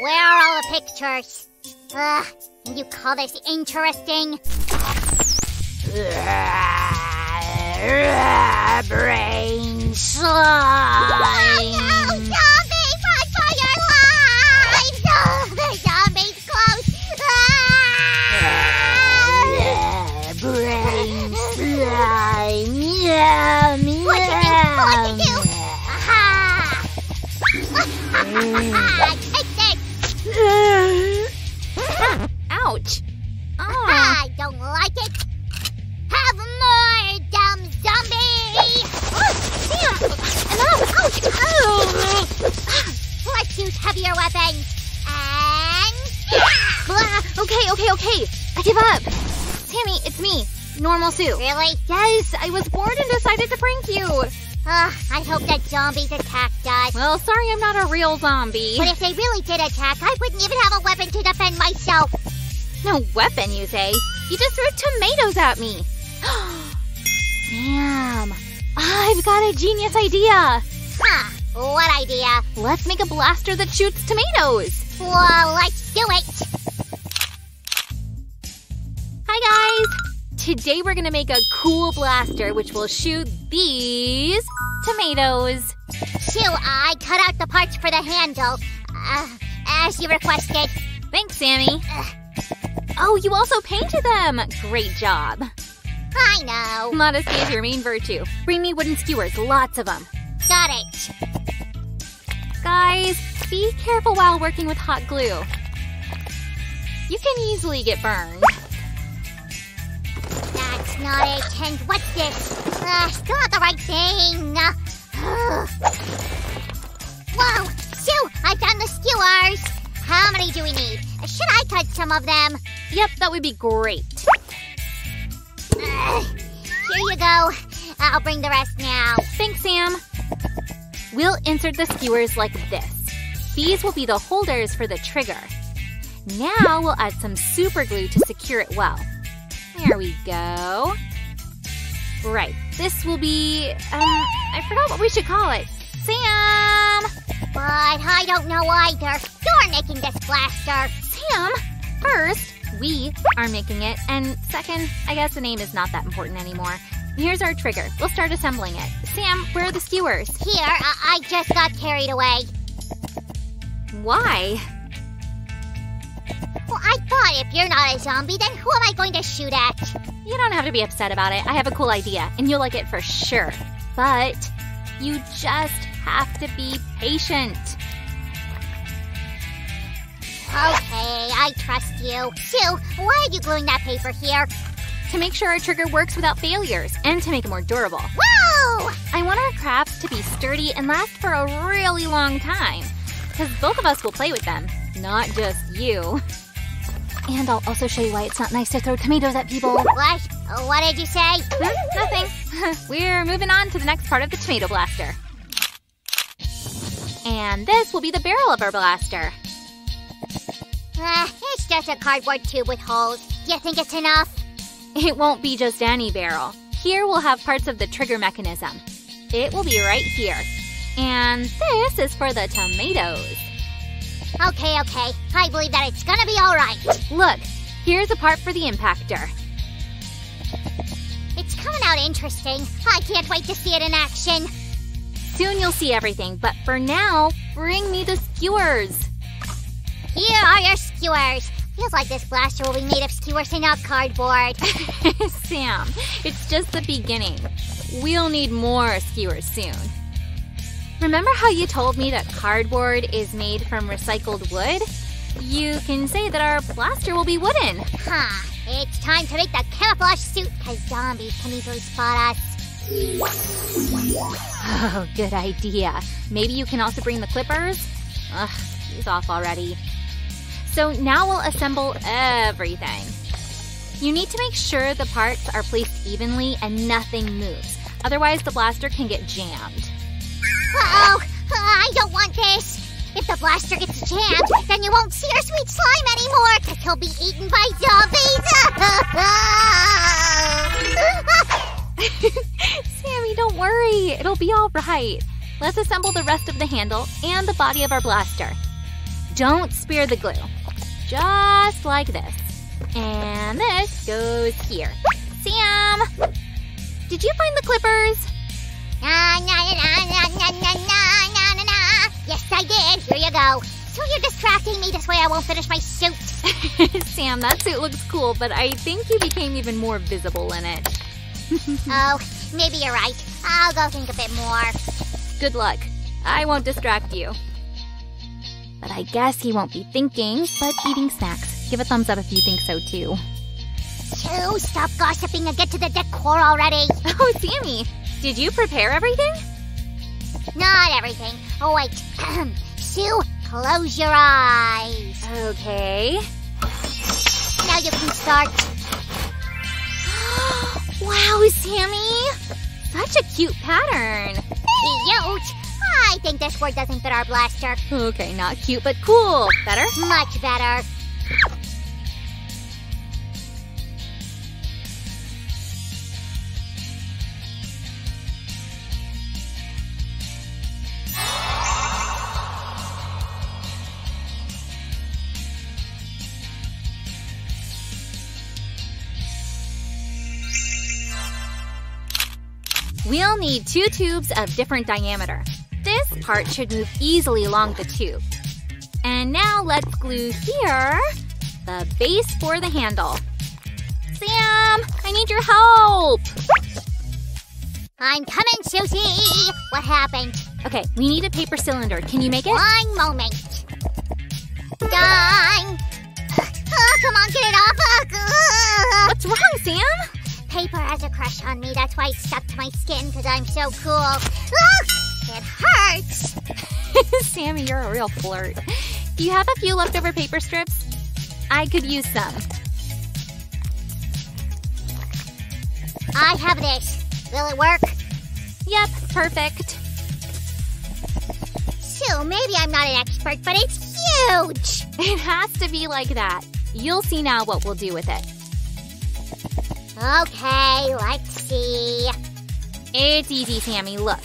Where are all the pictures? And you call this interesting? Brain slime! No, zombies! Run for your lives! The zombies close! Brain slime! Yum! What to do? Aha! Take this! Ouch! I don't like it! Have more, dumb zombie! Sam! Enough! Ouch! Oh. Let's use heavier weapons! And... Okay. I give up. Sammy, it's me. Normal Sue. Really? Yes, I was bored and decided to prank you. I hope that zombies attacked us. Well, sorry I'm not a real zombie. But if they really did attack, I wouldn't even have a weapon to defend myself. No weapon, you say? You just threw tomatoes at me. Sam, I've got a genius idea. What idea? Let's make a blaster that shoots tomatoes. Well, let's do it. Hi, guys. Today we're gonna make a cool blaster which will shoot these tomatoes. Sue, I cut out the parts for the handle, as you requested. Thanks, Sammy. Oh, you also painted them! Great job. I know. Modesty is your main virtue. Bring me wooden skewers, lots of them. Got it. Guys, be careful while working with hot glue. You can easily get burned. That's not it. And what's this? Still not the right thing. Whoa! Sue, I found the skewers. How many do we need? Should I cut some of them? Yep, that would be great. Here you go. I'll bring the rest now. Thanks, Sam. We'll insert the skewers like this. These will be the holders for the trigger. Now we'll add some super glue to secure it well. There we go. Right, this will be, I forgot what we should call it. Sam! But I don't know either. You're making this blaster. Sam, first, we are making it, and second, I guess the name is not that important anymore. Here's our trigger. We'll start assembling it. Sam, where are the skewers? Here, I just got carried away. Why? Well, I thought if you're not a zombie, then who am I going to shoot at? You don't have to be upset about it. I have a cool idea, and you'll like it for sure. But you just have to be patient. Okay, I trust you. Sue, why are you gluing that paper here? To make sure our trigger works without failures, and to make it more durable. Whoa! I want our crafts to be sturdy and last for a really long time. Because both of us will play with them, not just you. And I'll also show you why it's not nice to throw tomatoes at people. What? What did you say? Nothing. We're moving on to the next part of the tomato blaster. And this will be the barrel of our blaster. It's just a cardboard tube with holes. Do you think it's enough? It won't be just any barrel. Here we'll have parts of the trigger mechanism. It will be right here. And this is for the tomatoes. Okay. I believe that it's gonna be alright. Look, here's a part for the impactor. It's coming out interesting. I can't wait to see it in action. Soon you'll see everything, but for now, bring me the skewers. Here are your skewers. Feels like this blaster will be made of skewers and not cardboard. Sam, it's just the beginning. We'll need more skewers soon. Remember how you told me that cardboard is made from recycled wood? You can say that our blaster will be wooden. It's time to make the camouflage suit, because zombies can easily spot us. Oh, good idea. Maybe you can also bring the clippers? Ugh, he's off already. So now we'll assemble everything. You need to make sure the parts are placed evenly and nothing moves. Otherwise, the blaster can get jammed. Uh-oh! I don't want this! If the blaster gets jammed, then you won't see our sweet slime anymore, because he'll be eaten by zombies! Sammy, don't worry. It'll be all right. Let's assemble the rest of the handle and the body of our blaster. don't spare the glue. Just like this. And this goes here. Sam! Did you find the clippers? Yes, I did. Here you go. So you're distracting me this way I won't finish my suit. Sam, that suit looks cool, but I think you became even more visible in it. Oh, maybe you're right. I'll go think a bit more. Good luck. I won't distract you. But I guess he won't be thinking, but eating snacks. Give a thumbs up if you think so, too. Sue, stop gossiping and get to the decor already. Oh, Sammy, did you prepare everything? Not everything. Oh, wait. Sue, close your eyes. Okay. Now you can start. Wow, Sammy! Such a cute pattern. Cute? I think this word doesn't fit our blaster. Okay, not cute, but cool. Better? Much better. We'll need 2 tubes of different diameter. This part should move easily along the tube. And now let's glue here the base for the handle. Sam, I need your help! I'm coming, Susie! What happened? Okay, we need a paper cylinder. Can you make it? One moment. Done! Oh, come on, get it off! What's wrong, Sam? Paper has a crush on me. That's why it's stuck to my skin, because I'm so cool. Ugh, it hurts! Sammy, you're a real flirt. Do you have a few leftover paper strips? I could use some. I have this. Will it work? Yep, perfect. Sue, maybe I'm not an expert, but it's huge! It has to be like that. You'll see now what we'll do with it. Okay, let's see. It's easy, Sammy. Look.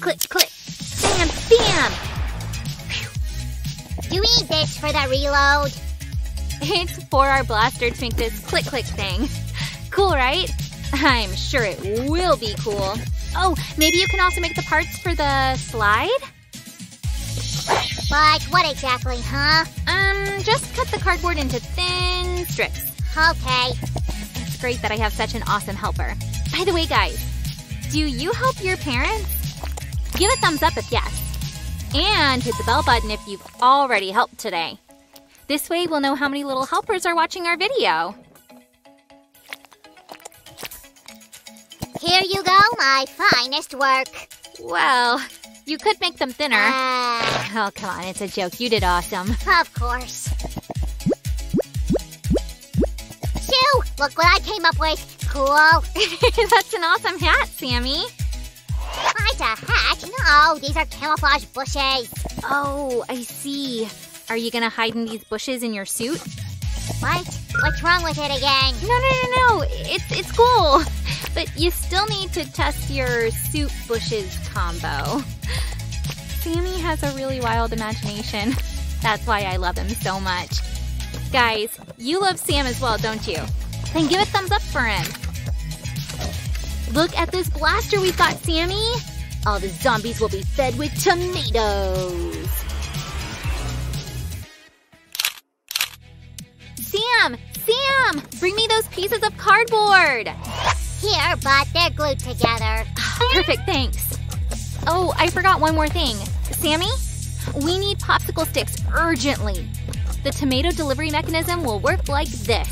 Click, click. Bam, bam! Do we need this for the reload? It's for our blaster to make this click, click thing. Cool, right? I'm sure it will be cool. Oh, maybe you can also make the parts for the slide? But what exactly, huh? Just cut the cardboard into thin strips. Okay. It's great that I have such an awesome helper. By the way, guys, do you help your parents? Give a thumbs up if yes. And hit the bell button if you've already helped today. This way we'll know how many little helpers are watching our video. Here you go, my finest work. Well, you could make them thinner. Ah. Oh, come on, it's a joke. You did awesome. Of course. Sue, look what I came up with. Cool. That's an awesome hat, Sammy. It's a hat. No, these are camouflage bushes. Oh, I see. Are you gonna hide in these bushes in your suit? What? What's wrong with it again? No. It's cool. But you still need to test your suit bushes combo. Sammy has a really wild imagination. That's why I love him so much. Guys, you love Sam as well, don't you? Then give a thumbs up for him. Look at this blaster we've got, Sammy. All the zombies will be fed with tomatoes. Sam! Bring me those pieces of cardboard! Here, but they're glued together. Perfect, thanks. Oh, I forgot one more thing. Sammy, we need popsicle sticks urgently. The tomato delivery mechanism will work like this.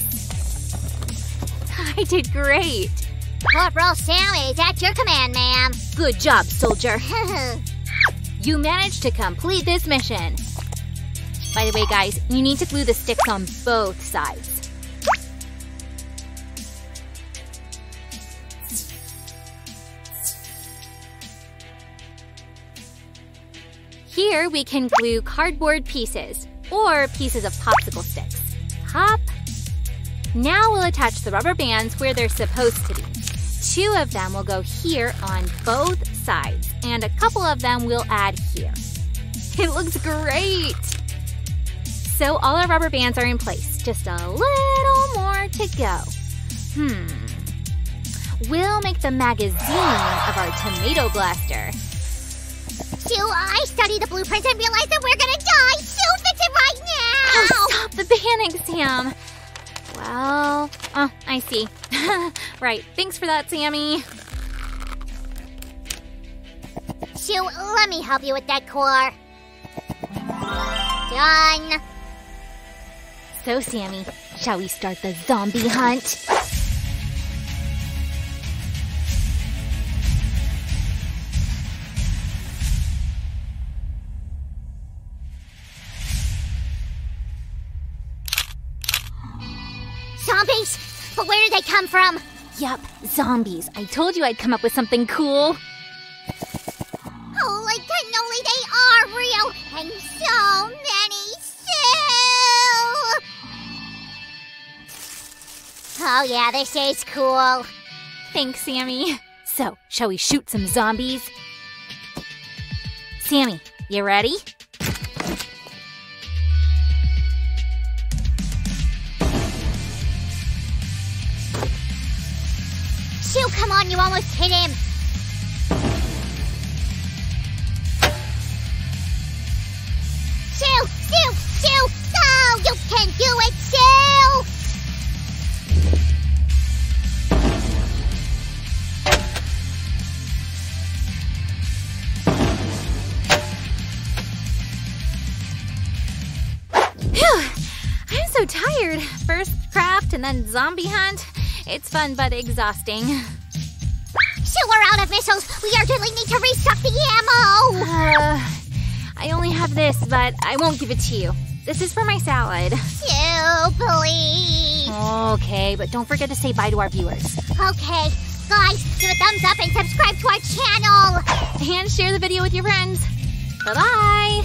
I did great. Corporal Sam is at your command, ma'am. Good job, soldier. You managed to complete this mission. By the way, guys, you need to glue the sticks on both sides. Here we can glue cardboard pieces, or pieces of popsicle sticks. Pop. Now we'll attach the rubber bands where they're supposed to be. 2 of them will go here on both sides, and a couple of them we'll add here. It looks great! So all our rubber bands are in place. Just a little more to go. We'll make the magazine of our tomato blaster. Sue, I studied the blueprints and realized that we're gonna die! Sue, fix it right now! Oh, stop the panic, Sam. Well, oh, I see. Right, thanks for that, Sammy. Sue, let me help you with that core. Done. So, Sammy, shall we start the zombie hunt? Zombies? But where did they come from? Yup, zombies. I told you I'd come up with something cool. Holy cannoli, they are real! And so many Sue! Oh yeah, this is cool. Thanks, Sammy. So, shall we shoot some zombies? Sammy, you ready? Sue, come on, you almost hit him. Sue! Sue! Sue! Oh, you can do it, Sue! Phew! I'm so tired. First craft and then zombie hunt. It's fun but exhausting. Sue, we're out of missiles. We urgently need to restock the ammo. I only have this, but I won't give it to you. This is for my salad. Sue, please. Okay, but don't forget to say bye to our viewers. Okay. Guys, give a thumbs up and subscribe to our channel. And share the video with your friends. Bye-bye!